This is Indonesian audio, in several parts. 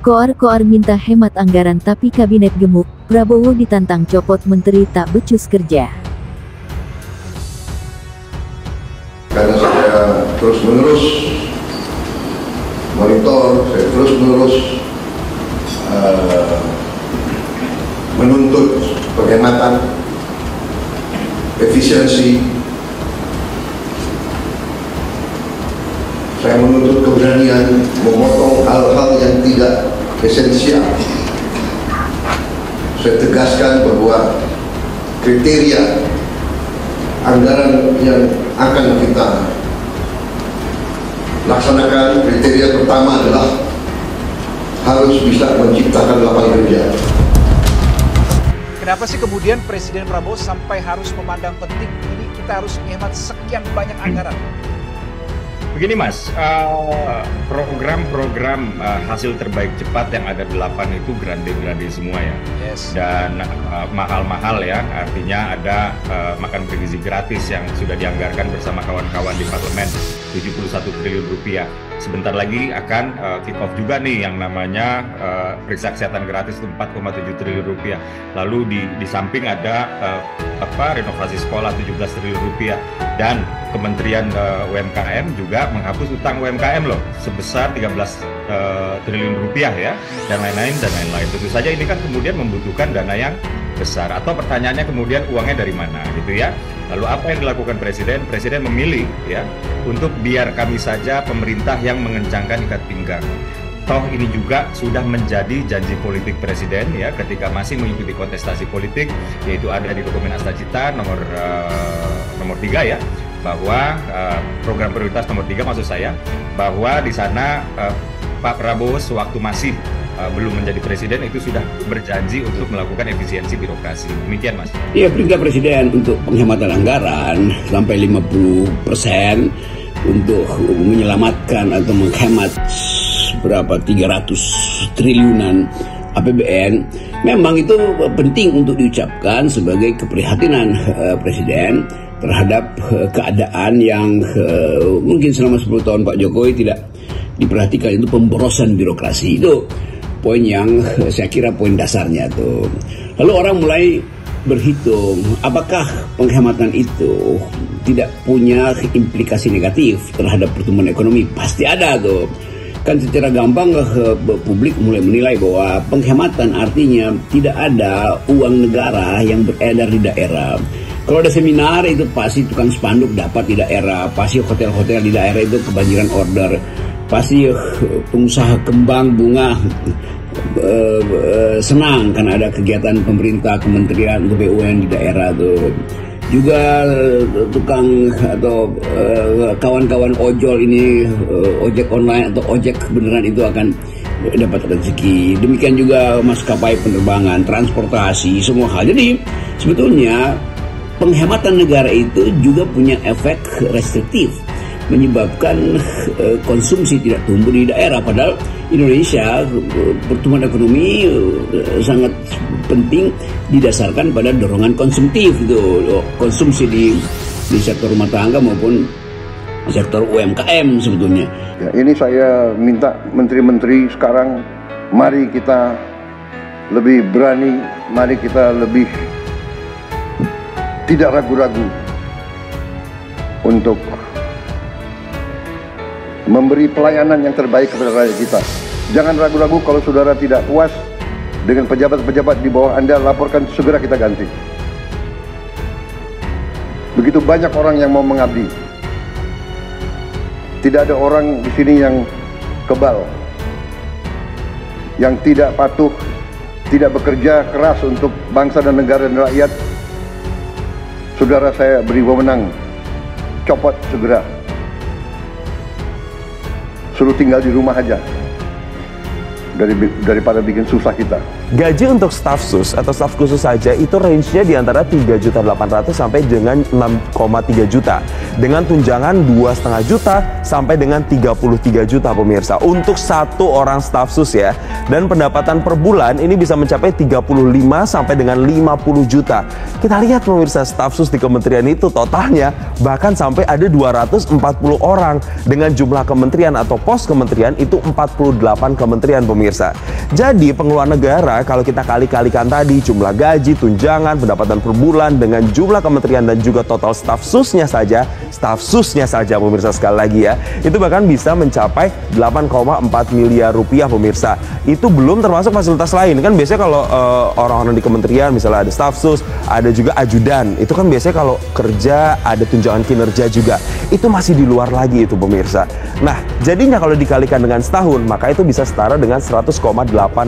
Koar-koar minta hemat anggaran tapi kabinet gemuk, Prabowo ditantang copot menteri tak becus kerja. Karena saya terus-menerus monitor, saya terus-menerus menuntut penghematan, efisiensi. Saya menuntut keberanian memotong hal-hal yang tidak esensial. Saya tegaskan bahwa kriteria anggaran yang akan kita laksanakan, kriteria pertama adalah harus bisa menciptakan lapangan kerja. Kenapa sih kemudian Presiden Prabowo sampai harus memandang penting ini kita harus menghemat sekian banyak anggaran? Begini Mas, program-program hasil terbaik cepat yang ada 8 itu grande-grande semua ya. Yes. Dan mahal-mahal ya, artinya ada makan bergizi gratis yang sudah dianggarkan bersama kawan-kawan di parlemen 71 triliun rupiah. Sebentar lagi akan kick off juga nih yang namanya periksa kesehatan gratis itu 4,7 triliun rupiah. Lalu di samping ada renovasi sekolah 17 triliun rupiah dan Kementerian UMKM juga menghapus utang UMKM loh sebesar 13 triliun rupiah ya dan lain-lain. Tentu saja ini kan kemudian membutuhkan dana yang besar atau pertanyaannya kemudian uangnya dari mana gitu ya. Lalu apa yang dilakukan Presiden? Presiden memilih ya untuk biar kami saja pemerintah yang mengencangkan ikat pinggang. Toh ini juga sudah menjadi janji politik Presiden ya ketika masih mengikuti kontestasi politik, yaitu ada di dokumen Astacita nomor 3 ya, bahwa program prioritas nomor 3 maksud saya, bahwa di sana Pak Prabowo sewaktu masih belum menjadi presiden itu sudah berjanji untuk melakukan efisiensi birokrasi. Demikian Mas. Iya, perintah Presiden untuk penghematan anggaran sampai 50% untuk menyelamatkan atau menghemat berapa 300 triliunan APBN memang itu penting untuk diucapkan sebagai keprihatinan Presiden terhadap keadaan yang mungkin selama 10 tahun Pak Jokowi tidak diperhatikan, itu pemborosan birokrasi. Itu poin yang saya kira poin dasarnya tuh. Lalu orang mulai berhitung apakah penghematan itu tidak punya implikasi negatif terhadap pertumbuhan ekonomi. Pasti ada tuh. Kan secara gampang publik mulai menilai bahwa penghematan artinya tidak ada uang negara yang beredar di daerah. Kalau ada seminar itu pasti tukang spanduk dapat di daerah, pasti hotel-hotel di daerah itu kebanjiran order, pasti pengusaha kembang bunga senang karena ada kegiatan pemerintah, kementerian, BUMN di daerah tuh. Juga tukang atau kawan-kawan ojol ini, ojek online atau ojek beneran itu akan dapat rezeki. Demikian juga maskapai penerbangan, transportasi, semua hal. Jadi sebetulnya penghematan negara itu juga punya efek restriktif, menyebabkan konsumsi tidak tumbuh di daerah. Padahal Indonesia pertumbuhan ekonomi sangat penting didasarkan pada dorongan konsumtif itu, konsumsi di sektor rumah tangga maupun sektor UMKM sebetulnya. Ya, ini saya minta menteri-menteri sekarang, mari kita lebih berani, mari kita lebih tidak ragu-ragu untuk memberi pelayanan yang terbaik kepada rakyat kita. Jangan ragu-ragu kalau saudara tidak puas dengan pejabat-pejabat di bawah Anda, laporkan, segera kita ganti. Begitu banyak orang yang mau mengabdi. Tidak ada orang di sini yang kebal, yang tidak patuh, tidak bekerja keras untuk bangsa dan negara dan rakyat. Saudara saya beri wewenang, copot segera. Suruh tinggal di rumah aja daripada bikin susah kita. Gaji untuk staf sus atau staf khusus saja itu range-nya di antara 3.800.000 sampai dengan 6,3 juta. Dengan tunjangan 2,5 juta sampai dengan 33 juta pemirsa untuk satu orang staf sus ya. Dan pendapatan per bulan ini bisa mencapai 35 sampai dengan 50 juta. Kita lihat pemirsa, staf sus di kementerian itu totalnya bahkan sampai ada 240 orang. Dengan jumlah kementerian atau pos kementerian itu 48 kementerian pemirsa. Jadi pengeluaran negara kalau kita kali-kalikan tadi jumlah gaji, tunjangan, pendapatan per bulan dengan jumlah kementerian dan juga total staf susnya saja pemirsa, sekali lagi ya, itu bahkan bisa mencapai 8,4 miliar rupiah pemirsa. Itu belum termasuk fasilitas lain. Kan biasanya kalau orang-orang di kementerian misalnya ada staf sus, ada juga ajudan, itu kan biasanya kalau kerja ada tunjangan kinerja juga. Itu masih di luar lagi itu pemirsa. Nah, jadinya kalau dikalikan dengan setahun, maka itu bisa setara dengan 100,8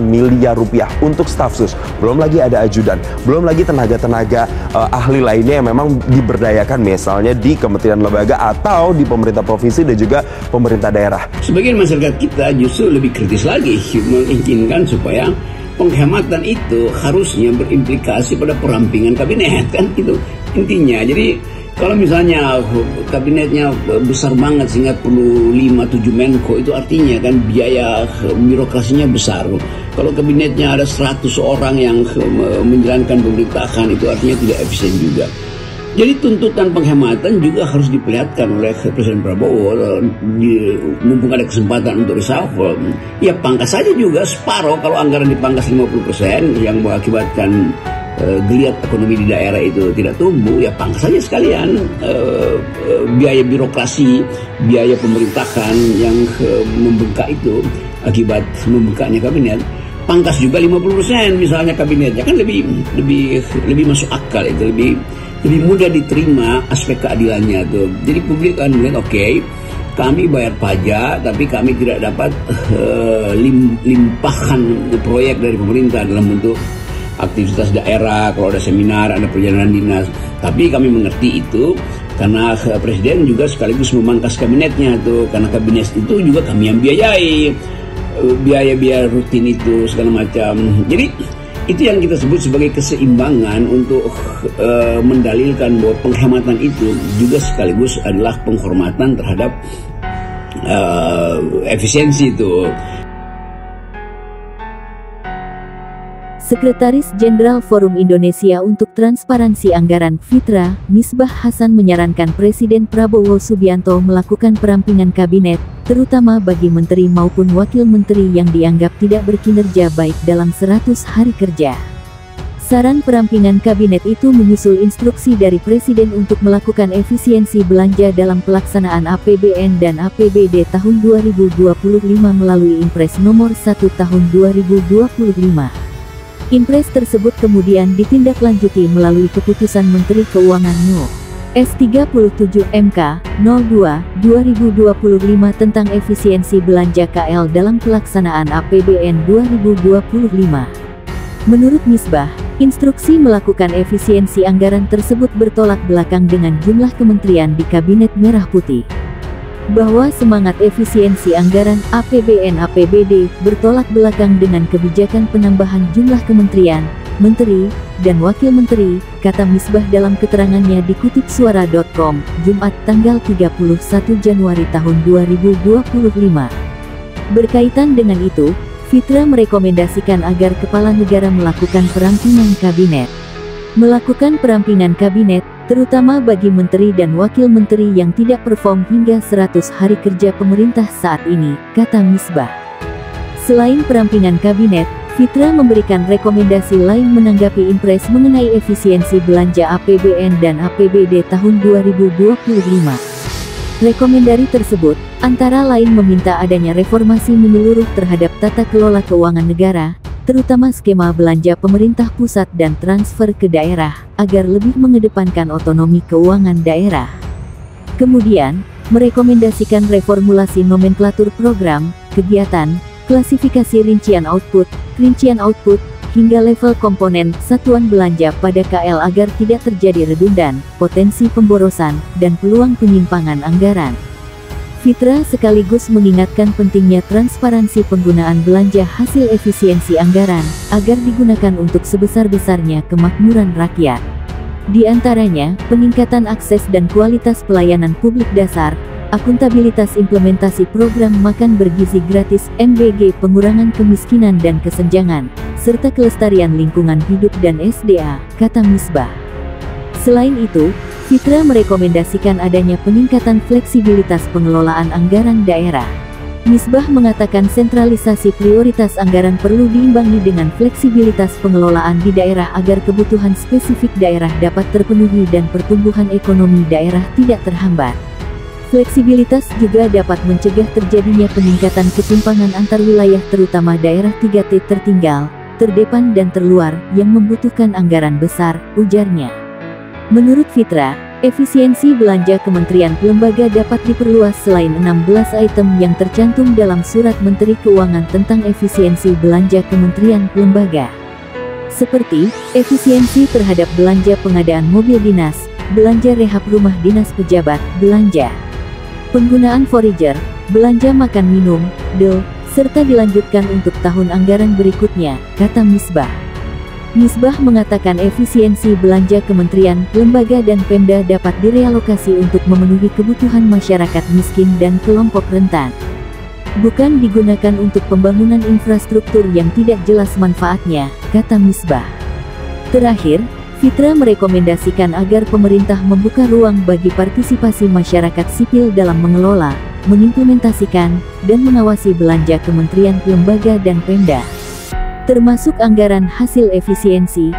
miliar rupiah untuk staf sus. Belum lagi ada ajudan, belum lagi tenaga-tenaga ahli lainnya yang memang diberdayakan misalnya di kementerian lembaga atau di pemerintah provinsi dan juga pemerintah daerah. Sebagian masyarakat kita justru lebih kritis lagi, menginginkan supaya penghematan itu harusnya berimplikasi pada perampingan kabinet, kan itu intinya. Jadi kalau misalnya kabinetnya besar banget sehingga perlu 5-7 menko, itu artinya kan biaya birokrasinya besar. Kalau kabinetnya ada 100 orang yang menjalankan pemerintahan, itu artinya tidak efisien juga. Jadi tuntutan penghematan juga harus diperlihatkan oleh Presiden Prabowo. Mumpung ada kesempatan untuk reshuffle, ya pangkas saja juga separuh. Kalau anggaran dipangkas 50% yang mengakibatkan geliat ekonomi di daerah itu tidak tumbuh, ya pangkas saja sekalian biaya birokrasi, biaya pemerintahan yang membengkak itu akibat membengkaknya kabinet. Pangkas juga 50% misalnya kabinetnya, kan lebih masuk akal itu, lebih mudah diterima aspek keadilannya tuh. Jadi publik akan melihat, oke, kami bayar pajak tapi kami tidak dapat limpahan proyek dari pemerintah dalam bentuk aktivitas daerah, kalau ada seminar, ada perjalanan dinas. Tapi kami mengerti itu karena Presiden juga sekaligus memangkas kabinetnya tuh, karena kabinet itu juga kami yang biayai, biaya-biaya rutin itu segala macam. Jadi itu yang kita sebut sebagai keseimbangan untuk mendalilkan bahwa penghematan itu juga sekaligus adalah penghormatan terhadap efisiensi itu. Sekretaris Jenderal Forum Indonesia untuk Transparansi Anggaran Fitra, Misbah Hasan menyarankan Presiden Prabowo Subianto melakukan perampingan kabinet, terutama bagi menteri maupun wakil menteri yang dianggap tidak berkinerja baik dalam 100 hari kerja. Saran perampingan kabinet itu menyusul instruksi dari Presiden untuk melakukan efisiensi belanja dalam pelaksanaan APBN dan APBD tahun 2025 melalui Impres nomor 1 tahun 2025. Impres tersebut kemudian ditindaklanjuti melalui Keputusan Menteri Keuangan No. S37 MK 02/2025 tentang efisiensi belanja KL dalam pelaksanaan APBN 2025. Menurut Misbah, instruksi melakukan efisiensi anggaran tersebut bertolak belakang dengan jumlah kementerian di Kabinet Merah Putih. Bahwa semangat efisiensi anggaran APBN/APBD bertolak belakang dengan kebijakan penambahan jumlah kementerian, menteri, dan wakil menteri, kata Misbah dalam keterangannya dikutip suara.com, Jumat tanggal 31 Januari tahun 2025. Berkaitan dengan itu, Fitra merekomendasikan agar kepala negara melakukan perampingan kabinet. Melakukan perampingan kabinet, terutama bagi menteri dan wakil menteri yang tidak perform hingga 100 hari kerja pemerintah saat ini, kata Misbah. Selain perampingan kabinet, Fitra memberikan rekomendasi lain menanggapi Impres mengenai efisiensi belanja APBN dan APBD tahun 2025. Rekomendasi tersebut, antara lain meminta adanya reformasi menyeluruh terhadap tata kelola keuangan negara, terutama skema belanja pemerintah pusat dan transfer ke daerah, agar lebih mengedepankan otonomi keuangan daerah. Kemudian, merekomendasikan reformulasi nomenklatur program, kegiatan, klasifikasi rincian output, hingga level komponen satuan belanja pada KL agar tidak terjadi redundan, potensi pemborosan, dan peluang penyimpangan anggaran. Fitra sekaligus mengingatkan pentingnya transparansi penggunaan belanja hasil efisiensi anggaran, agar digunakan untuk sebesar-besarnya kemakmuran rakyat. Di antaranya, peningkatan akses dan kualitas pelayanan publik dasar, akuntabilitas implementasi program makan bergizi gratis (MBG), pengurangan kemiskinan dan kesenjangan, serta kelestarian lingkungan hidup dan SDA, kata Misbah. Selain itu, Fitra merekomendasikan adanya peningkatan fleksibilitas pengelolaan anggaran daerah. Misbah mengatakan sentralisasi prioritas anggaran perlu diimbangi dengan fleksibilitas pengelolaan di daerah agar kebutuhan spesifik daerah dapat terpenuhi dan pertumbuhan ekonomi daerah tidak terhambat. Fleksibilitas juga dapat mencegah terjadinya peningkatan ketimpangan antar wilayah terutama daerah 3T tertinggal, terdepan dan terluar yang membutuhkan anggaran besar, ujarnya. Menurut Fitra, efisiensi belanja kementerian lembaga dapat diperluas selain 16 item yang tercantum dalam Surat Menteri Keuangan tentang efisiensi belanja kementerian lembaga. Seperti, efisiensi terhadap belanja pengadaan mobil dinas, belanja rehab rumah dinas pejabat, belanja penggunaan forager, belanja makan minum, serta dilanjutkan untuk tahun anggaran berikutnya, kata Misbah. Misbah mengatakan efisiensi belanja kementerian, lembaga dan Pemda dapat direalokasi untuk memenuhi kebutuhan masyarakat miskin dan kelompok rentan. Bukan digunakan untuk pembangunan infrastruktur yang tidak jelas manfaatnya, kata Misbah. Terakhir, Fitra merekomendasikan agar pemerintah membuka ruang bagi partisipasi masyarakat sipil dalam mengelola, mengimplementasikan, dan mengawasi belanja kementerian, lembaga dan Pemda, termasuk anggaran hasil efisiensi,